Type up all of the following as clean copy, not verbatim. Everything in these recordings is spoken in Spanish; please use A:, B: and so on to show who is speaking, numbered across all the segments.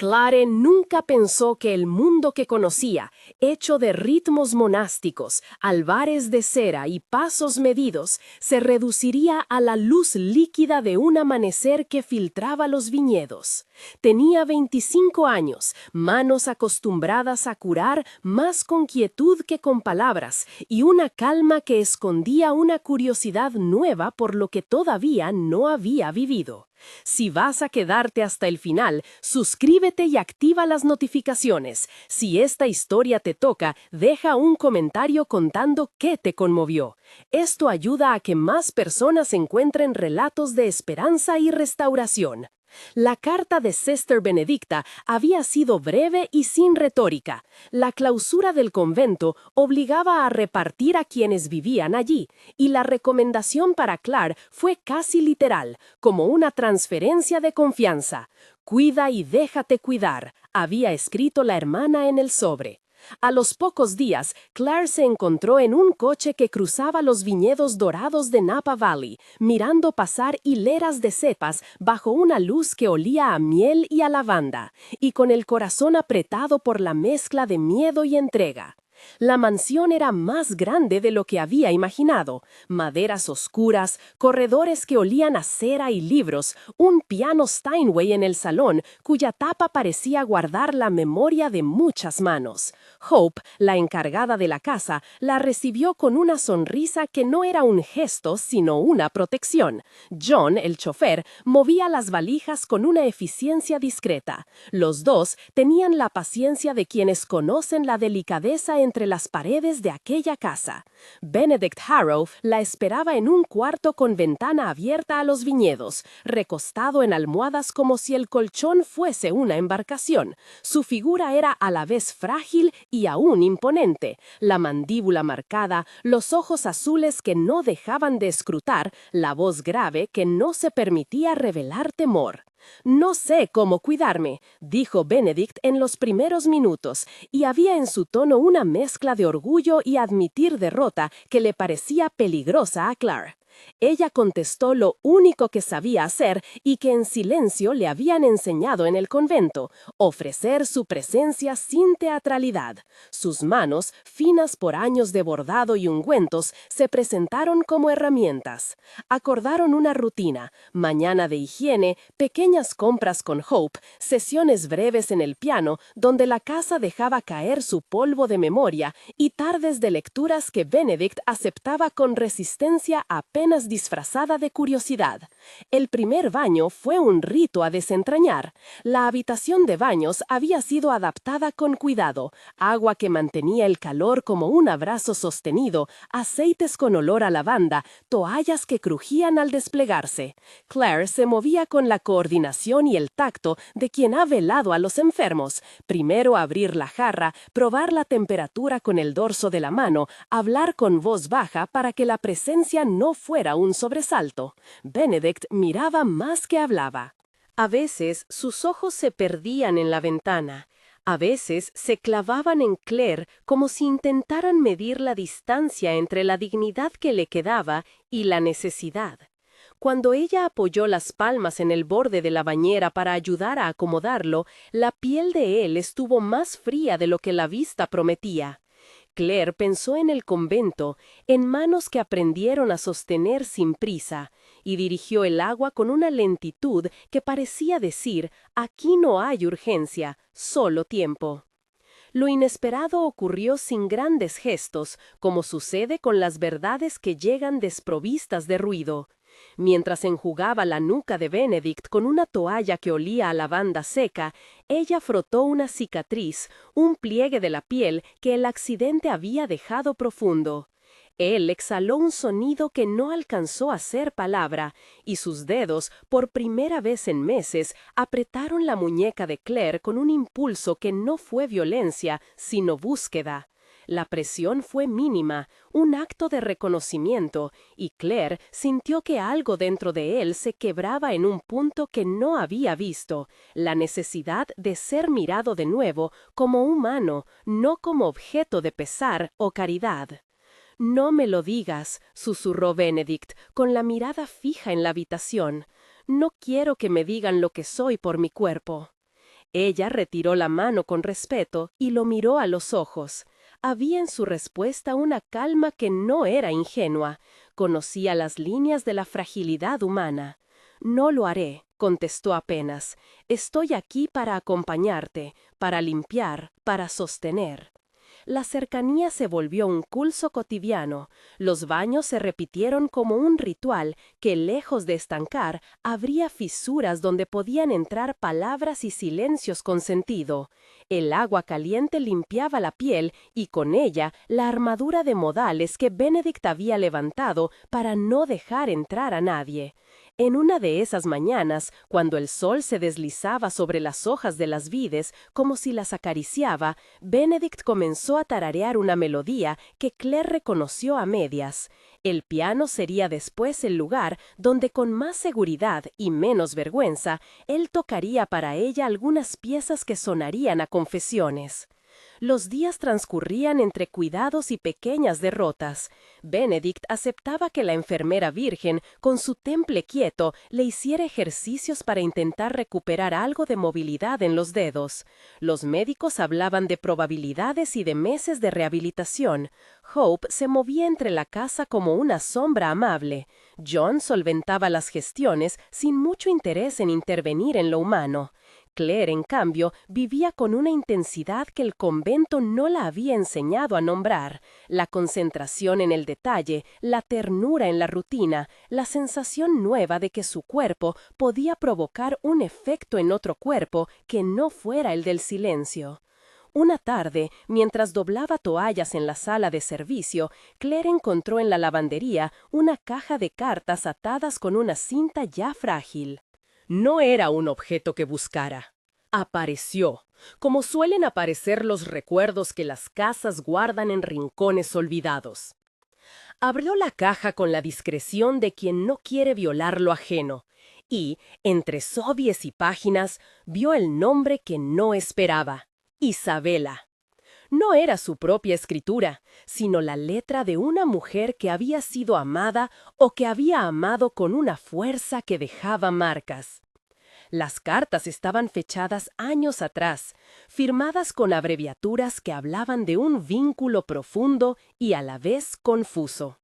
A: Clare nunca pensó que el mundo que conocía, hecho de ritmos monásticos, albares de cera y pasos medidos, se reduciría a la luz líquida de un amanecer que filtraba los viñedos. Tenía 25 años, manos acostumbradas a curar más con quietud que con palabras, y una calma que escondía una curiosidad nueva por lo que todavía no había vivido. Si vas a quedarte hasta el final, suscríbete y activa las notificaciones. Si esta historia te toca, deja un comentario contando qué te conmovió. Esto ayuda a que más personas encuentren relatos de esperanza y restauración. La carta de Sister Benedicta había sido breve y sin retórica. La clausura del convento obligaba a repartir a quienes vivían allí, y la recomendación para Clare fue casi literal, como una transferencia de confianza. «Cuida y déjate cuidar», había escrito la hermana en el sobre. A los pocos días, Clare se encontró en un coche que cruzaba los viñedos dorados de Napa Valley, mirando pasar hileras de cepas bajo una luz que olía a miel y a lavanda, y con el corazón apretado por la mezcla de miedo y entrega. La mansión era más grande de lo que había imaginado. Maderas oscuras, corredores que olían a cera y libros, un piano Steinway en el salón cuya tapa parecía guardar la memoria de muchas manos. Hope, la encargada de la casa, la recibió con una sonrisa que no era un gesto sino una protección. John, el chofer, movía las valijas con una eficiencia discreta. Los dos tenían la paciencia de quienes conocen la delicadeza entre las paredes de aquella casa. Benedict Harrow la esperaba en un cuarto con ventana abierta a los viñedos, recostado en almohadas como si el colchón fuese una embarcación. Su figura era a la vez frágil y aún imponente, la mandíbula marcada, los ojos azules que no dejaban de escrutar, la voz grave que no se permitía revelar temor. «No sé cómo cuidarme», dijo Benedict en los primeros minutos, y había en su tono una mezcla de orgullo y admitir derrota que le parecía peligrosa a Clare. Ella contestó lo único que sabía hacer y que en silencio le habían enseñado en el convento: ofrecer su presencia sin teatralidad. Sus manos, finas por años de bordado y ungüentos, se presentaron como herramientas. Acordaron una rutina: mañana de higiene, pequeñas compras con Hope, sesiones breves en el piano, donde la casa dejaba caer su polvo de memoria, y tardes de lecturas que Benedict aceptaba con resistencia apenas disfrazada de curiosidad. El primer baño fue un rito a desentrañar. La habitación de baños había sido adaptada con cuidado: agua que mantenía el calor como un abrazo sostenido, aceites con olor a lavanda, toallas que crujían al desplegarse. Clare se movía con la coordinación y el tacto de quien ha velado a los enfermos: primero abrir la jarra, probar la temperatura con el dorso de la mano, hablar con voz baja para que la presencia no fuera un sobresalto. Benedict miraba más que hablaba. A veces sus ojos se perdían en la ventana. A veces se clavaban en Clare como si intentaran medir la distancia entre la dignidad que le quedaba y la necesidad. Cuando ella apoyó las palmas en el borde de la bañera para ayudar a acomodarlo, la piel de él estuvo más fría de lo que la vista prometía. Clare pensó en el convento, en manos que aprendieron a sostener sin prisa, y dirigió el agua con una lentitud que parecía decir: aquí no hay urgencia, solo tiempo. Lo inesperado ocurrió sin grandes gestos, como sucede con las verdades que llegan desprovistas de ruido. Mientras enjugaba la nuca de Benedict con una toalla que olía a lavanda seca, ella frotó una cicatriz, un pliegue de la piel que el accidente había dejado profundo. Él exhaló un sonido que no alcanzó a ser palabra, y sus dedos, por primera vez en meses, apretaron la muñeca de Clare con un impulso que no fue violencia, sino búsqueda. La presión fue mínima, un acto de reconocimiento, y Clare sintió que algo dentro de él se quebraba en un punto que no había visto: la necesidad de ser mirado de nuevo como humano, no como objeto de pesar o caridad. «No me lo digas», susurró Benedict, con la mirada fija en la habitación. «No quiero que me digan lo que soy por mi cuerpo». Ella retiró la mano con respeto y lo miró a los ojos. Había en su respuesta una calma que no era ingenua. Conocía las líneas de la fragilidad humana. «No lo haré», contestó apenas. «Estoy aquí para acompañarte, para limpiar, para sostener». La cercanía se volvió un culto cotidiano. Los baños se repitieron como un ritual que, lejos de estancar, abría fisuras donde podían entrar palabras y silencios con sentido. El agua caliente limpiaba la piel y con ella la armadura de modales que Benedict había levantado para no dejar entrar a nadie. En una de esas mañanas, cuando el sol se deslizaba sobre las hojas de las vides como si las acariciaba, Benedict comenzó a tararear una melodía que Claire reconoció a medias. El piano sería después el lugar donde con más seguridad y menos vergüenza, él tocaría para ella algunas piezas que sonarían a confesiones. Los días transcurrían entre cuidados y pequeñas derrotas. Benedict aceptaba que la enfermera virgen, con su temple quieto, le hiciera ejercicios para intentar recuperar algo de movilidad en los dedos. Los médicos hablaban de probabilidades y de meses de rehabilitación. Hope se movía entre la casa como una sombra amable. John solventaba las gestiones sin mucho interés en intervenir en lo humano. Claire, en cambio, vivía con una intensidad que el convento no la había enseñado a nombrar. La concentración en el detalle, la ternura en la rutina, la sensación nueva de que su cuerpo podía provocar un efecto en otro cuerpo que no fuera el del silencio. Una tarde, mientras doblaba toallas en la sala de servicio, Claire encontró en la lavandería una caja de cartas atadas con una cinta ya frágil. No era un objeto que buscara. Apareció, como suelen aparecer los recuerdos que las casas guardan en rincones olvidados. Abrió la caja con la discreción de quien no quiere violar lo ajeno, y, entre sobies y páginas, vio el nombre que no esperaba: Isabela. No era su propia escritura, sino la letra de una mujer que había sido amada o que había amado con una fuerza que dejaba marcas. Las cartas estaban fechadas años atrás, firmadas con abreviaturas que hablaban de un vínculo profundo y a la vez confuso.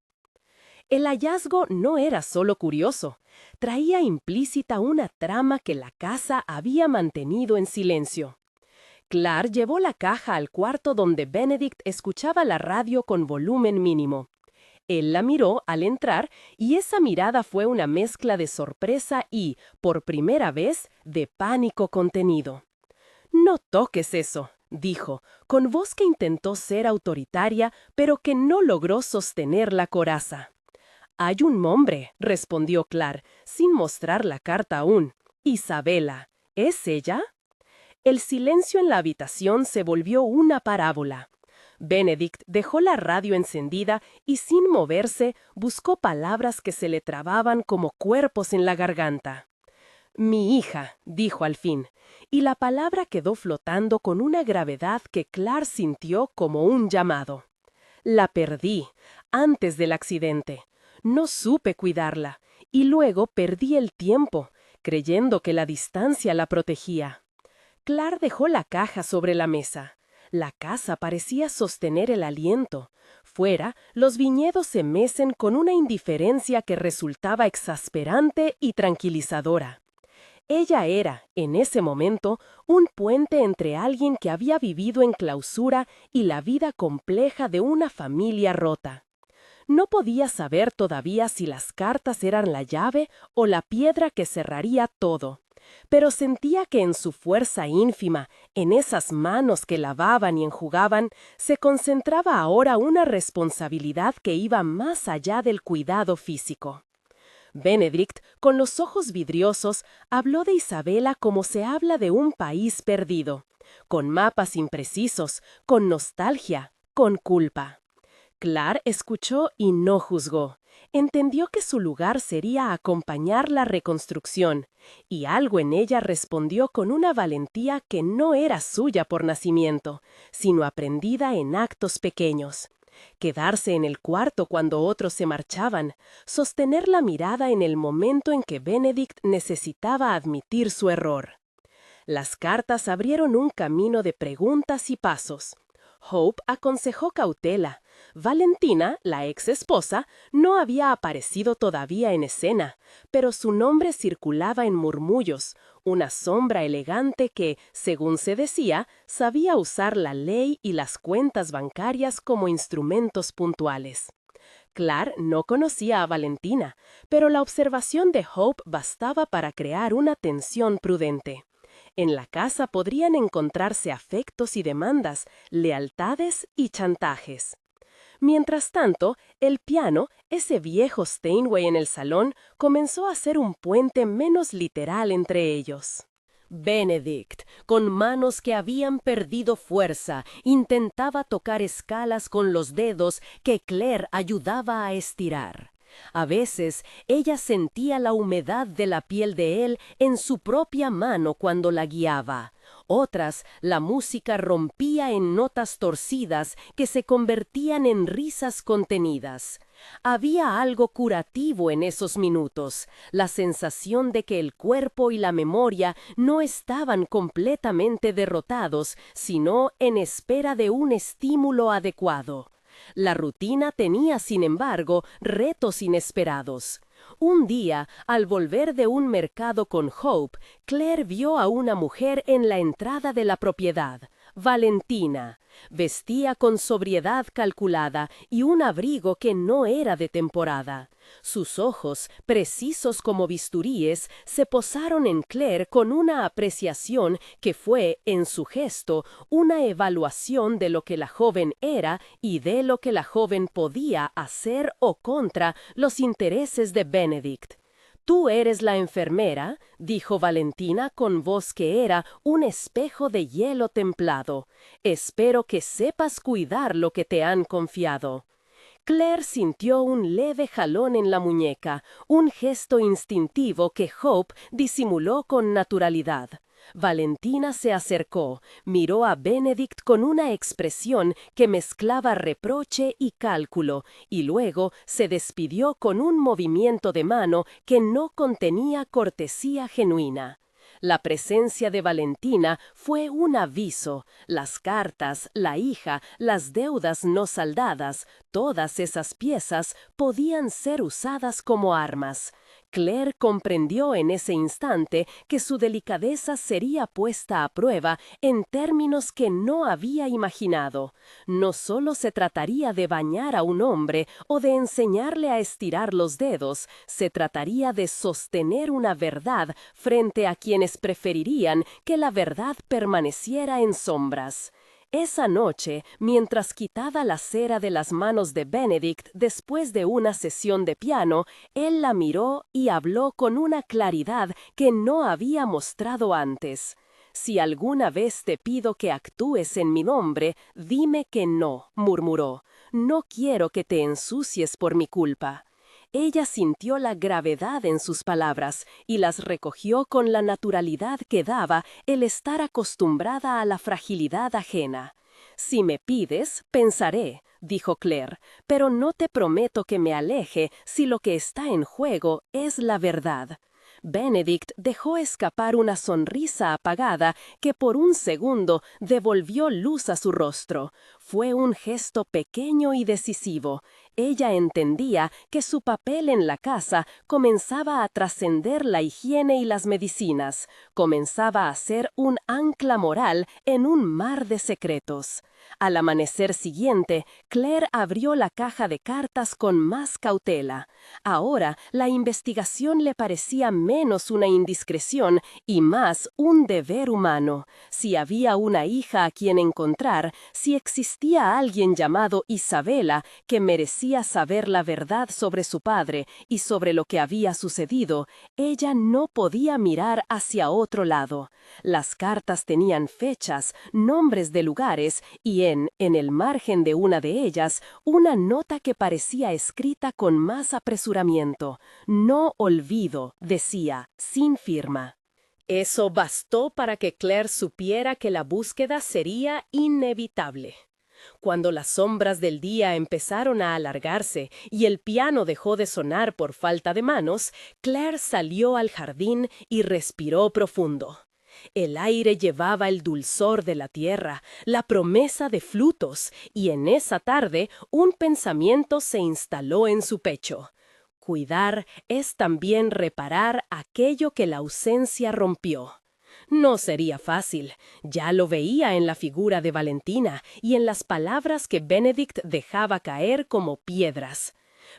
A: El hallazgo no era solo curioso, traía implícita una trama que la casa había mantenido en silencio. Claire llevó la caja al cuarto donde Benedict escuchaba la radio con volumen mínimo. Él la miró al entrar y esa mirada fue una mezcla de sorpresa y, por primera vez, de pánico contenido. «No toques eso», dijo, con voz que intentó ser autoritaria, pero que no logró sostener la coraza. «Hay un nombre», respondió Claire, sin mostrar la carta aún. «Isabela. ¿Es ella?» El silencio en la habitación se volvió una parábola. Benedict dejó la radio encendida y sin moverse buscó palabras que se le trababan como cuerpos en la garganta. «Mi hija», dijo al fin, y la palabra quedó flotando con una gravedad que Claire sintió como un llamado. «La perdí, antes del accidente. No supe cuidarla, y luego perdí el tiempo, creyendo que la distancia la protegía». Claire dejó la caja sobre la mesa. La casa parecía sostener el aliento. Fuera, los viñedos se mecen con una indiferencia que resultaba exasperante y tranquilizadora. Ella era, en ese momento, un puente entre alguien que había vivido en clausura y la vida compleja de una familia rota. No podía saber todavía si las cartas eran la llave o la piedra que cerraría todo. Pero sentía que en su fuerza ínfima, en esas manos que lavaban y enjugaban, se concentraba ahora una responsabilidad que iba más allá del cuidado físico. Benedict, con los ojos vidriosos, habló de Isabela como se habla de un país perdido, con mapas imprecisos, con nostalgia, con culpa. Claire escuchó y no juzgó. Entendió que su lugar sería acompañar la reconstrucción, y algo en ella respondió con una valentía que no era suya por nacimiento, sino aprendida en actos pequeños. Quedarse en el cuarto cuando otros se marchaban, sostener la mirada en el momento en que Benedict necesitaba admitir su error. Las cartas abrieron un camino de preguntas y pasos. Hope aconsejó cautela. Valentina, la ex esposa, no había aparecido todavía en escena, pero su nombre circulaba en murmullos, una sombra elegante que, según se decía, sabía usar la ley y las cuentas bancarias como instrumentos puntuales. Claire no conocía a Valentina, pero la observación de Hope bastaba para crear una tensión prudente. En la casa podrían encontrarse afectos y demandas, lealtades y chantajes. Mientras tanto, el piano, ese viejo Steinway en el salón, comenzó a ser un puente menos literal entre ellos. Benedict, con manos que habían perdido fuerza, intentaba tocar escalas con los dedos que Claire ayudaba a estirar. A veces, ella sentía la humedad de la piel de él en su propia mano cuando la guiaba. Otras, la música rompía en notas torcidas que se convertían en risas contenidas. Había algo curativo en esos minutos, la sensación de que el cuerpo y la memoria no estaban completamente derrotados, sino en espera de un estímulo adecuado. La rutina tenía, sin embargo, retos inesperados. Un día, al volver de un mercado con Hope, Claire vio a una mujer en la entrada de la propiedad, Valentina. Vestía con sobriedad calculada y un abrigo que no era de temporada. Sus ojos, precisos como bisturíes, se posaron en Claire con una apreciación que fue, en su gesto, una evaluación de lo que la joven era y de lo que la joven podía hacer o contra los intereses de Benedict. «Tú eres la enfermera», dijo Valentina con voz que era un espejo de hielo templado. «Espero que sepas cuidar lo que te han confiado». Claire sintió un leve jalón en la muñeca, un gesto instintivo que Hope disimuló con naturalidad. Valentina se acercó, miró a Benedict con una expresión que mezclaba reproche y cálculo, y luego se despidió con un movimiento de mano que no contenía cortesía genuina. La presencia de Valentina fue un aviso. Las cartas, la hija, las deudas no saldadas, todas esas piezas podían ser usadas como armas. Claire comprendió en ese instante que su delicadeza sería puesta a prueba en términos que no había imaginado. No solo se trataría de bañar a un hombre o de enseñarle a estirar los dedos, se trataría de sostener una verdad frente a quienes preferirían que la verdad permaneciera en sombras. Esa noche, mientras quitaba la cera de las manos de Benedict después de una sesión de piano, él la miró y habló con una claridad que no había mostrado antes. «Si alguna vez te pido que actúes en mi nombre, dime que no», murmuró. «No quiero que te ensucies por mi culpa». Ella sintió la gravedad en sus palabras y las recogió con la naturalidad que daba el estar acostumbrada a la fragilidad ajena. «Si me pides, pensaré», dijo Claire, «pero no te prometo que me aleje si lo que está en juego es la verdad». Benedict dejó escapar una sonrisa apagada que por un segundo devolvió luz a su rostro. Fue un gesto pequeño y decisivo. Ella entendía que su papel en la casa comenzaba a trascender la higiene y las medicinas, comenzaba a ser un ancla moral en un mar de secretos. Al amanecer siguiente, Claire abrió la caja de cartas con más cautela. Ahora, la investigación le parecía menos una indiscreción y más un deber humano. Si había una hija a quien encontrar, si existía alguien llamado Isabela que merecía saber la verdad sobre su padre y sobre lo que había sucedido, ella no podía mirar hacia otro lado. Las cartas tenían fechas, nombres de lugares y en el margen de una de ellas, una nota que parecía escrita con más apresuramiento. «No olvido», decía, sin firma. Eso bastó para que Claire supiera que la búsqueda sería inevitable. Cuando las sombras del día empezaron a alargarse y el piano dejó de sonar por falta de manos, Claire salió al jardín y respiró profundo. El aire llevaba el dulzor de la tierra, la promesa de frutos, y en esa tarde un pensamiento se instaló en su pecho. Cuidar es también reparar aquello que la ausencia rompió. No sería fácil, ya lo veía en la figura de Valentina y en las palabras que Benedict dejaba caer como piedras.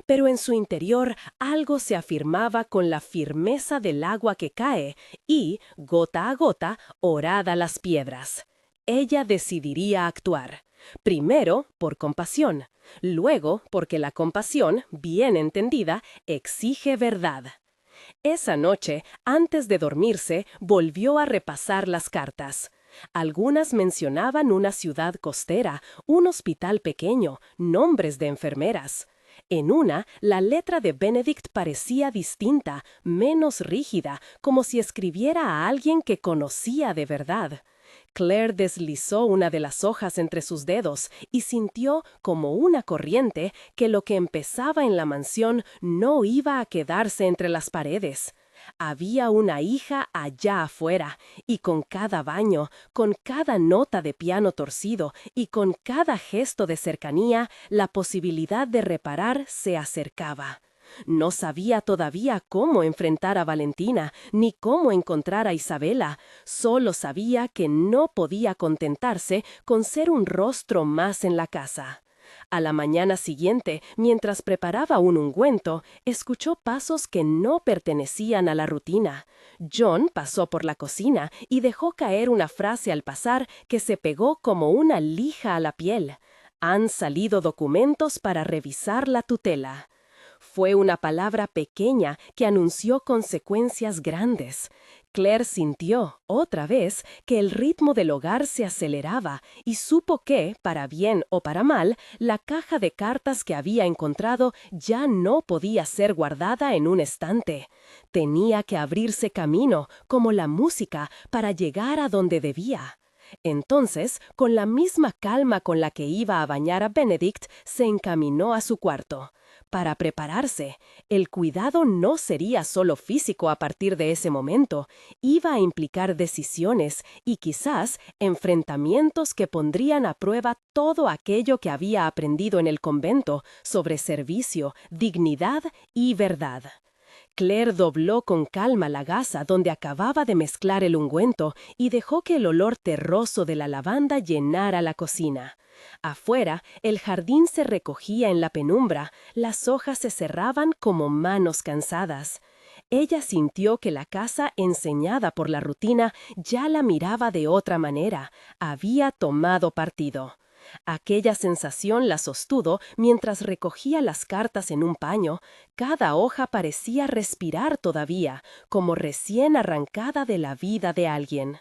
A: Pero en su interior algo se afirmaba con la firmeza del agua que cae y, gota a gota, horada las piedras. Ella decidiría actuar. Primero, por compasión. Luego, porque la compasión, bien entendida, exige verdad. Esa noche, antes de dormirse, volvió a repasar las cartas. Algunas mencionaban una ciudad costera, un hospital pequeño, nombres de enfermeras. En una, la letra de Benedict parecía distinta, menos rígida, como si escribiera a alguien que conocía de verdad. Claire deslizó una de las hojas entre sus dedos y sintió, como una corriente, que lo que empezaba en la mansión no iba a quedarse entre las paredes. Había una hija allá afuera, y con cada baño, con cada nota de piano torcido y con cada gesto de cercanía, la posibilidad de reparar se acercaba. No sabía todavía cómo enfrentar a Valentina, ni cómo encontrar a Isabela. Solo sabía que no podía contentarse con ser un rostro más en la casa. A la mañana siguiente, mientras preparaba un ungüento, escuchó pasos que no pertenecían a la rutina. John pasó por la cocina y dejó caer una frase al pasar que se pegó como una lija a la piel. Han salido documentos para revisar la tutela. Fue una palabra pequeña que anunció consecuencias grandes. Claire sintió, otra vez, que el ritmo del hogar se aceleraba y supo que, para bien o para mal, la caja de cartas que había encontrado ya no podía ser guardada en un estante. Tenía que abrirse camino, como la música, para llegar a donde debía. Entonces, con la misma calma con la que iba a bañar a Benedict, se encaminó a su cuarto. Para prepararse, el cuidado no sería solo físico a partir de ese momento, iba a implicar decisiones y quizás enfrentamientos que pondrían a prueba todo aquello que había aprendido en el convento sobre servicio, dignidad y verdad. Claire dobló con calma la gasa donde acababa de mezclar el ungüento y dejó que el olor terroso de la lavanda llenara la cocina. Afuera, el jardín se recogía en la penumbra, las hojas se cerraban como manos cansadas. Ella sintió que la casa, enseñada por la rutina, ya la miraba de otra manera, había tomado partido. Aquella sensación la sostuvo mientras recogía las cartas en un paño. Cada hoja parecía respirar todavía, como recién arrancada de la vida de alguien.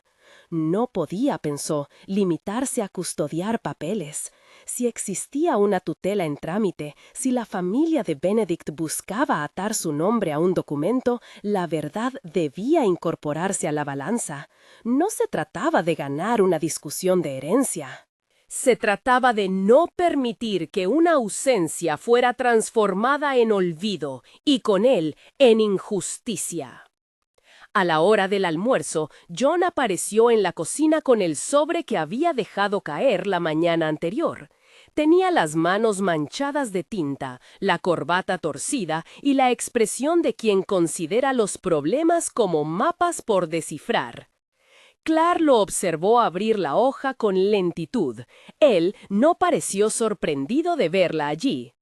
A: No podía, pensó, limitarse a custodiar papeles. Si existía una tutela en trámite, si la familia de Benedict buscaba atar su nombre a un documento, la verdad debía incorporarse a la balanza. No se trataba de ganar una discusión de herencia. Se trataba de no permitir que una ausencia fuera transformada en olvido y con él en injusticia. A la hora del almuerzo, John apareció en la cocina con el sobre que había dejado caer la mañana anterior. Tenía las manos manchadas de tinta, la corbata torcida y la expresión de quien considera los problemas como mapas por descifrar. Claire lo observó abrir la hoja con lentitud. Él no pareció sorprendido de verla allí.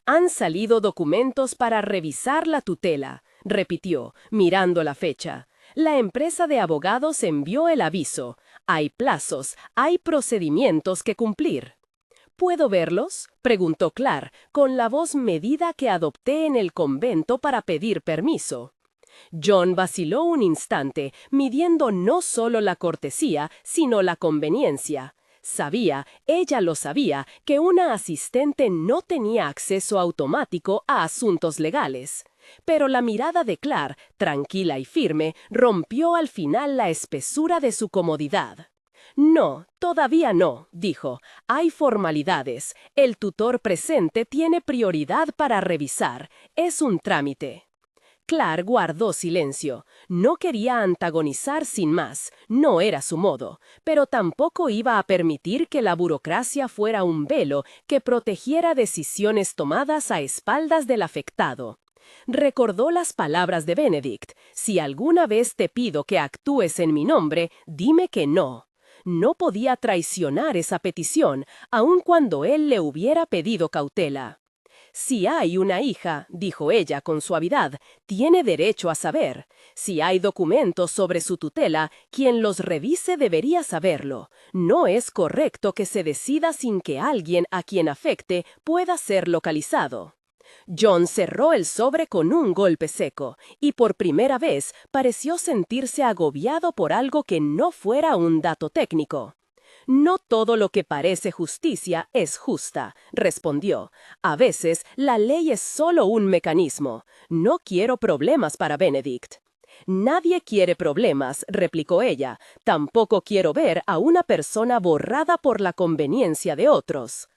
A: Han salido documentos para revisar la tutela, repitió, mirando la fecha. La empresa de abogados envió el aviso. Hay plazos, hay procedimientos que cumplir. ¿Puedo verlos?, preguntó Claire, con la voz medida que adopté en el convento para pedir permiso. John vaciló un instante, midiendo no solo la cortesía, sino la conveniencia. Sabía, ella lo sabía, que una asistente no tenía acceso automático a asuntos legales. Pero la mirada de Claire, tranquila y firme, rompió al final la espesura de su comodidad. No, todavía no, dijo. Hay formalidades. El tutor presente tiene prioridad para revisar. Es un trámite. Claire guardó silencio. No quería antagonizar sin más, no era su modo, pero tampoco iba a permitir que la burocracia fuera un velo que protegiera decisiones tomadas a espaldas del afectado. Recordó las palabras de Benedict: si alguna vez te pido que actúes en mi nombre, dime que no. No podía traicionar esa petición, aun cuando él le hubiera pedido cautela. Si hay una hija, dijo ella con suavidad, tiene derecho a saber. Si hay documentos sobre su tutela, quien los revise debería saberlo. No es correcto que se decida sin que alguien a quien afecte pueda ser localizado. John cerró el sobre con un golpe seco, y por primera vez pareció sentirse agobiado por algo que no fuera un dato técnico. No todo lo que parece justicia es justa, respondió. A veces la ley es solo un mecanismo. No quiero problemas para Benedict. Nadie quiere problemas, replicó ella. Tampoco quiero ver a una persona borrada por la conveniencia de otros.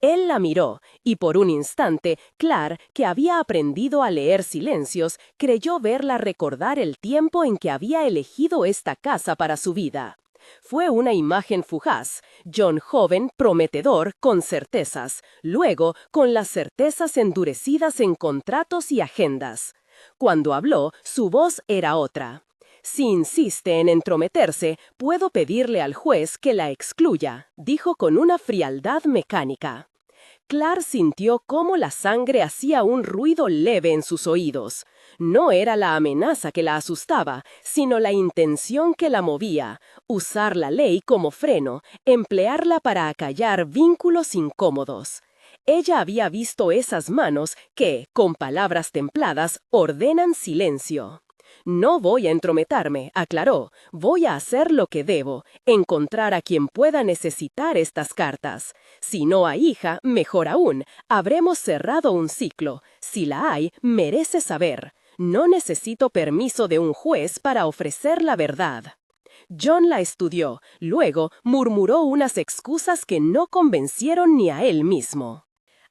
A: Él la miró, y por un instante, Claire, que había aprendido a leer silencios, creyó verla recordar el tiempo en que había elegido esta casa para su vida. Fue una imagen fugaz, John joven, prometedor, con certezas, luego con las certezas endurecidas en contratos y agendas. Cuando habló, su voz era otra. Si insiste en entrometerse, puedo pedirle al juez que la excluya, dijo con una frialdad mecánica. Claire sintió cómo la sangre hacía un ruido leve en sus oídos. No era la amenaza que la asustaba, sino la intención que la movía: usar la ley como freno, emplearla para acallar vínculos incómodos. Ella había visto esas manos que, con palabras templadas, ordenan silencio. No voy a entrometerme, aclaró. Voy a hacer lo que debo, encontrar a quien pueda necesitar estas cartas. Si no hay hija, mejor aún, habremos cerrado un ciclo. Si la hay, merece saber. No necesito permiso de un juez para ofrecer la verdad. John la estudió, luego murmuró unas excusas que no convencieron ni a él mismo.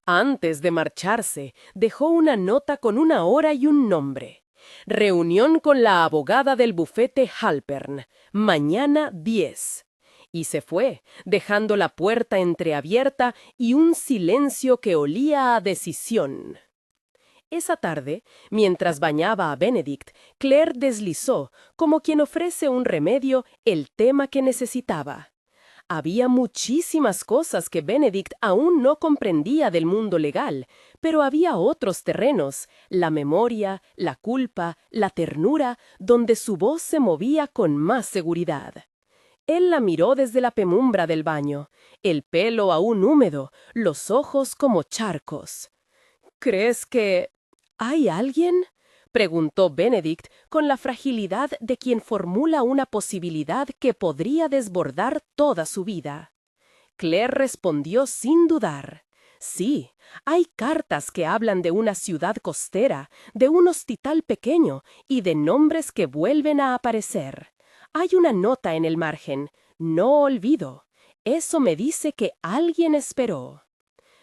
A: Antes de marcharse, dejó una nota con una hora y un nombre. Reunión con la abogada del bufete Halpern, mañana 10. Y se fue, dejando la puerta entreabierta y un silencio que olía a decisión. Esa tarde, mientras bañaba a Benedict, Claire deslizó, como quien ofrece un remedio, el tema que necesitaba. Había muchísimas cosas que Benedict aún no comprendía del mundo legal, pero había otros terrenos, la memoria, la culpa, la ternura, donde su voz se movía con más seguridad. Él la miró desde la penumbra del baño, el pelo aún húmedo, los ojos como charcos. ¿Crees que hay alguien?, preguntó Benedict con la fragilidad de quien formula una posibilidad que podría desbordar toda su vida. Claire respondió sin dudar. Sí, hay cartas que hablan de una ciudad costera, de un hospital pequeño y de nombres que vuelven a aparecer. Hay una nota en el margen: no olvido. Eso me dice que alguien esperó.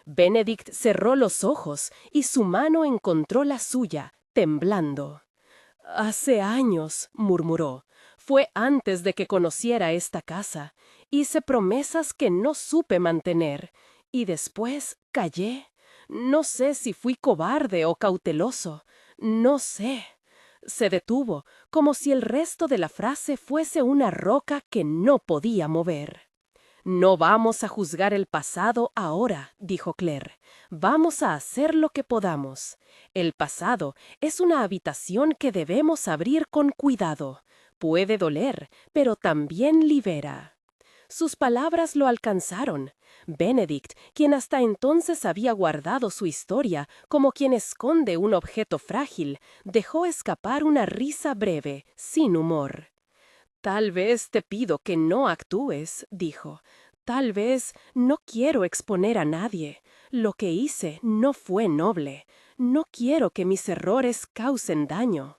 A: Benedict cerró los ojos y su mano encontró la suya, temblando. «Hace años», murmuró. «Fue antes de que conociera esta casa. Hice promesas que no supe mantener. Y después callé. No sé si fui cobarde o cauteloso. No sé». Se detuvo, como si el resto de la frase fuese una roca que no podía mover. «No vamos a juzgar el pasado ahora», dijo Claire. «Vamos a hacer lo que podamos. El pasado es una habitación que debemos abrir con cuidado. Puede doler, pero también libera». Sus palabras lo alcanzaron. Benedict, quien hasta entonces había guardado su historia como quien esconde un objeto frágil, dejó escapar una risa breve, sin humor. «Tal vez te pido que no actúes», dijo. «Tal vez no quiero exponer a nadie. Lo que hice no fue noble. No quiero que mis errores causen daño».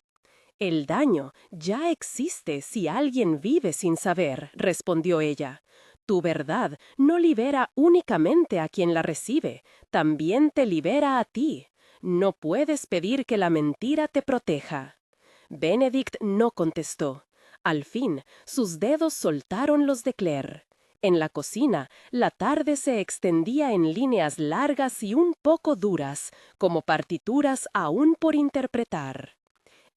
A: «El daño ya existe si alguien vive sin saber», respondió ella. «Tu verdad no libera únicamente a quien la recibe, también te libera a ti. No puedes pedir que la mentira te proteja. Benedict no contestó. Al fin, sus dedos soltaron los de Claire. En la cocina, la tarde se extendía en líneas largas y un poco duras, como partituras aún por interpretar.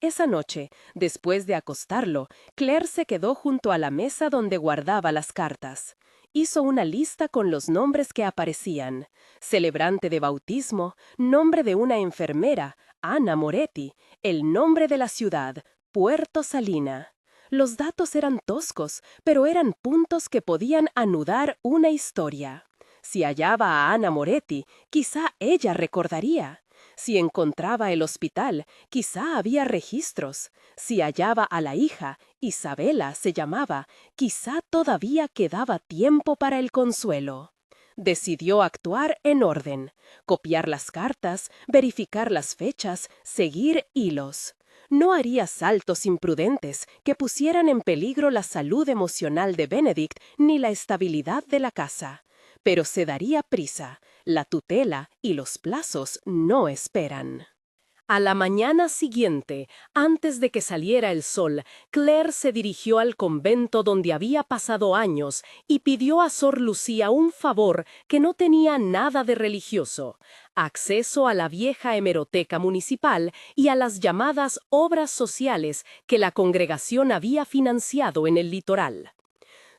A: Esa noche, después de acostarlo, Claire se quedó junto a la mesa donde guardaba las cartas. Hizo una lista con los nombres que aparecían: celebrante de bautismo, nombre de una enfermera, Ana Moretti, el nombre de la ciudad, Puerto Salina. Los datos eran toscos, pero eran puntos que podían anudar una historia. Si hallaba a Ana Moretti, quizá ella recordaría. Si encontraba el hospital, quizá había registros. Si hallaba a la hija, Isabela se llamaba, quizá todavía quedaba tiempo para el consuelo. Decidió actuar en orden, copiar las cartas, verificar las fechas, seguir hilos. No haría saltos imprudentes que pusieran en peligro la salud emocional de Benedict ni la estabilidad de la casa. Pero se daría prisa. La tutela y los plazos no esperan. A la mañana siguiente, antes de que saliera el sol, Claire se dirigió al convento donde había pasado años y pidió a Sor Lucía un favor que no tenía nada de religioso: acceso a la vieja hemeroteca municipal y a las llamadas obras sociales que la congregación había financiado en el litoral.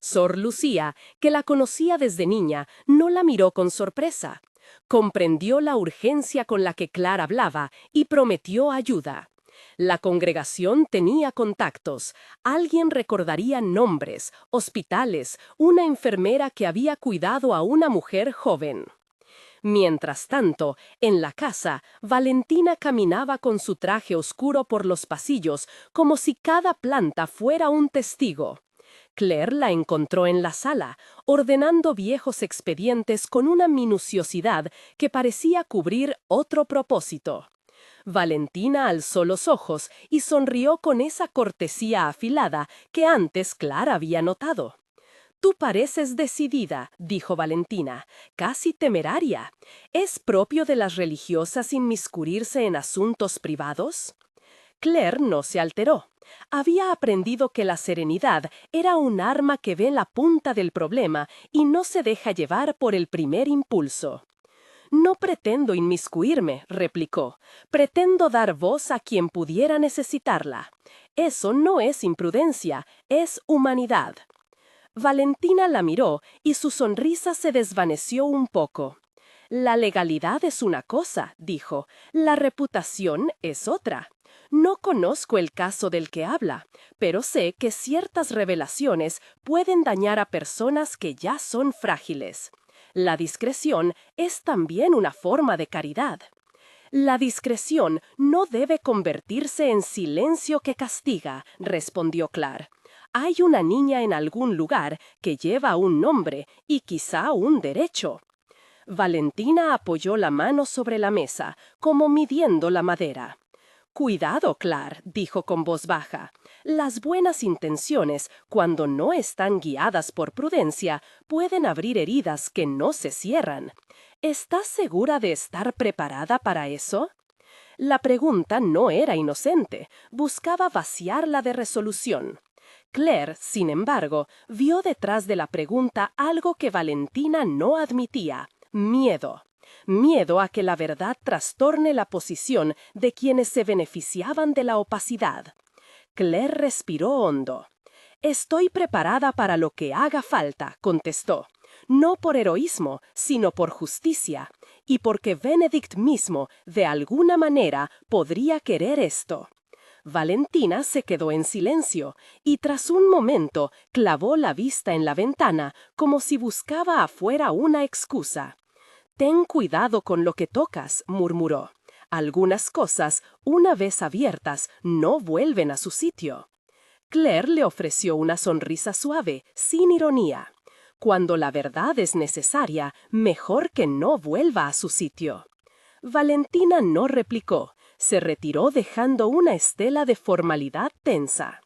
A: Sor Lucía, que la conocía desde niña, no la miró con sorpresa. Comprendió la urgencia con la que Claire hablaba y prometió ayuda. La congregación tenía contactos. Alguien recordaría nombres, hospitales, una enfermera que había cuidado a una mujer joven. Mientras tanto, en la casa, Valentina caminaba con su traje oscuro por los pasillos, como si cada planta fuera un testigo. Claire la encontró en la sala, ordenando viejos expedientes con una minuciosidad que parecía cubrir otro propósito. Valentina alzó los ojos y sonrió con esa cortesía afilada que antes Claire había notado. «Tú pareces decidida», dijo Valentina, «casi temeraria. ¿Es propio de las religiosas inmiscuirse en asuntos privados?» Claire no se alteró. Había aprendido que la serenidad era un arma que ve la punta del problema y no se deja llevar por el primer impulso. «No pretendo inmiscuirme», replicó. «Pretendo dar voz a quien pudiera necesitarla. Eso no es imprudencia, es humanidad». Valentina la miró y su sonrisa se desvaneció un poco. «La legalidad es una cosa», dijo, «la reputación es otra. No conozco el caso del que habla, pero sé que ciertas revelaciones pueden dañar a personas que ya son frágiles. La discreción es también una forma de caridad». «La discreción no debe convertirse en silencio que castiga», respondió Claire. «Hay una niña en algún lugar que lleva un nombre y quizá un derecho». Valentina apoyó la mano sobre la mesa, como midiendo la madera. «Cuidado, Claire», dijo con voz baja. «Las buenas intenciones, cuando no están guiadas por prudencia, pueden abrir heridas que no se cierran. ¿Estás segura de estar preparada para eso?» La pregunta no era inocente, buscaba vaciarla de resolución. Claire, sin embargo, vio detrás de la pregunta algo que Valentina no admitía: miedo. Miedo a que la verdad trastorne la posición de quienes se beneficiaban de la opacidad. Claire respiró hondo. «Estoy preparada para lo que haga falta», contestó. «No por heroísmo, sino por justicia, y porque Benedict mismo, de alguna manera, podría querer esto». Valentina se quedó en silencio, y tras un momento clavó la vista en la ventana, como si buscaba afuera una excusa. «Ten cuidado con lo que tocas», murmuró. «Algunas cosas, una vez abiertas, no vuelven a su sitio». Claire le ofreció una sonrisa suave, sin ironía. «Cuando la verdad es necesaria, mejor que no vuelva a su sitio». Valentina no replicó. Se retiró dejando una estela de formalidad tensa.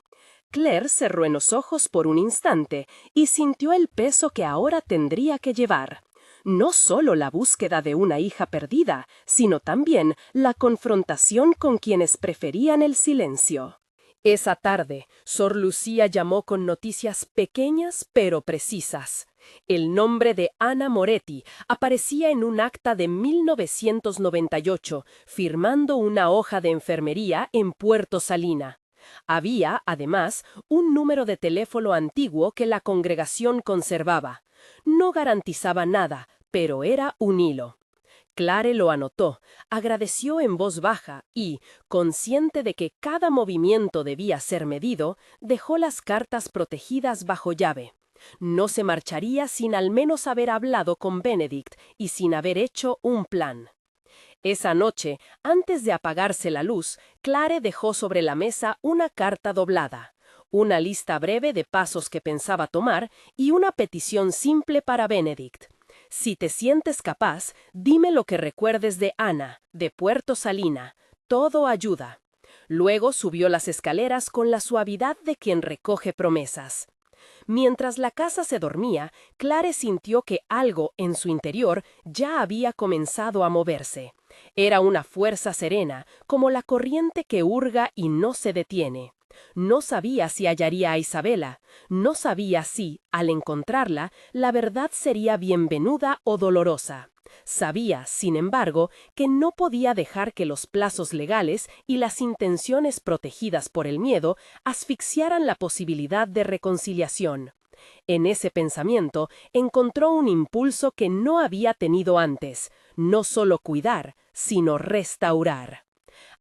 A: Claire cerró los ojos por un instante y sintió el peso que ahora tendría que llevar. no solo la búsqueda de una hija perdida, sino también la confrontación con quienes preferían el silencio. Esa tarde, Sor Lucía llamó con noticias pequeñas pero precisas. El nombre de Ana Moretti aparecía en un acta de 1998, firmando una hoja de enfermería en Puerto Salina. Había, además, un número de teléfono antiguo que la congregación conservaba. No garantizaba nada, pero era un hilo. Clare lo anotó, agradeció en voz baja y, consciente de que cada movimiento debía ser medido, dejó las cartas protegidas bajo llave. No se marcharía sin al menos haber hablado con Benedict y sin haber hecho un plan. Esa noche, antes de apagarse la luz, Clare dejó sobre la mesa una carta doblada, una lista breve de pasos que pensaba tomar y una petición simple para Benedict. Si te sientes capaz, dime lo que recuerdes de Ana, de Puerto Salina. Todo ayuda. Luego subió las escaleras con la suavidad de quien recoge promesas. Mientras la casa se dormía, Clare sintió que algo en su interior ya había comenzado a moverse. Era una fuerza serena, como la corriente que hurga y no se detiene. No sabía si hallaría a Isabela, no sabía si, al encontrarla, la verdad sería bienvenida o dolorosa. Sabía, sin embargo, que no podía dejar que los plazos legales y las intenciones protegidas por el miedo asfixiaran la posibilidad de reconciliación. En ese pensamiento encontró un impulso que no había tenido antes, no solo cuidar, sino restaurar.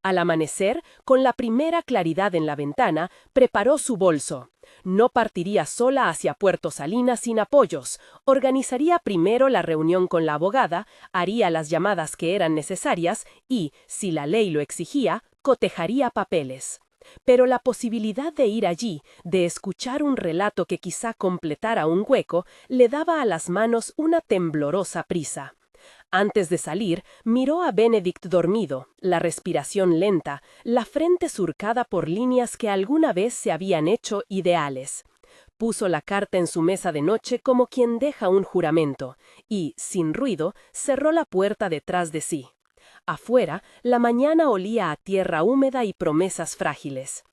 A: Al amanecer, con la primera claridad en la ventana, preparó su bolso. No partiría sola hacia Puerto Salina sin apoyos. Organizaría primero la reunión con la abogada, haría las llamadas que eran necesarias y, si la ley lo exigía, cotejaría papeles. Pero la posibilidad de ir allí, de escuchar un relato que quizá completara un hueco, le daba a las manos una temblorosa prisa. Antes de salir, miró a Benedict dormido, la respiración lenta, la frente surcada por líneas que alguna vez se habían hecho ideales. Puso la carta en su mesa de noche como quien deja un juramento, y, sin ruido, cerró la puerta detrás de sí. Afuera, la mañana olía a tierra húmeda y promesas frágiles.